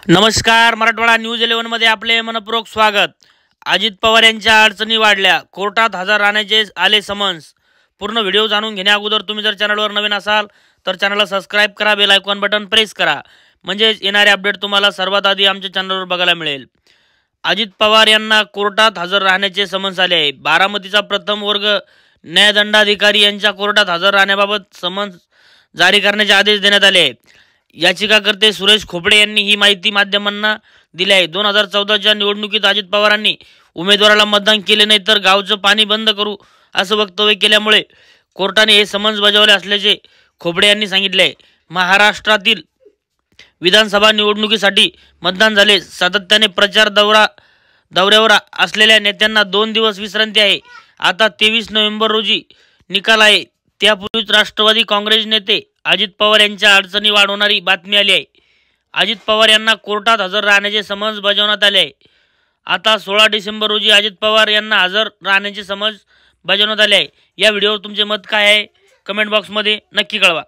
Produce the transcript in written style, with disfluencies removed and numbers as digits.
नमस्कार, मराठवाडा न्यूज 11 मध्ये आपले मनपूर्वक स्वागत। अजित पवार यांच्या अडचणी वाढल्या, कोर्टात हजर राहण्याचे आले समन्स। पूर्ण व्हिडिओ जाणून घेण्याअगोदर तुम्ही जर चॅनलवर नवीन असाल तर चॅनलला सबस्क्राइब करा, बेल आयकॉन बटन प्रेस करा, म्हणजे येणारे अपडेट तुम्हाला सर्वात आधी आमच्या चॅनलवर बघायला मिळेल। अजित पवार यांना कोर्टात हजर राहण्याचे समन्स आले आहे। बारामतीचा प्रथम वर्ग न्यायदंडाधिकारी यांच्या कोर्टात हजर राहण्याबाबत समन्स जारी करण्याचे आदेश देण्यात आले आहेत। याचिकाकर्ते सुरेश खोपडे यांनी ही माहिती माध्यमांना दिली आहे। 2014च्या निवडणुकीत अजित पवारांनी उमेदवाराला मतदान केले नाही तर गावचं पाणी बंद करू असं वक्तव्य केल्यामुळे कोर्टाने हे समन्स बजावले असल्याचे खोपडे यांनी सांगितले। महाराष्ट्रातील विधानसभा निवडणुकीसाठी मतदान झाले। सातत्याने प्रचार दौऱ्यावर असलेल्या नेत्यांना 2 दिवस विश्रांती आहे। आता 23 नोव्हेंबर रोजी निकाल आहे। त्यापूर्वीच राष्ट्रवादी काँग्रेस नेते अजित पवार यांच्या अडचणी वाढवणारी बातमी आली आहे। अजित पवार यांना कोर्टात हजर राहण्याचे समन्स बजावण्यात आले आहे। आता 16 डिसेंबर रोजी अजित पवार यांना हजर राहण्याचे समन्स बजावण्यात आले आहे। या व्हिडिओवर तुमचे मत काय आहे कमेंट बॉक्समध्ये नक्की कळवा।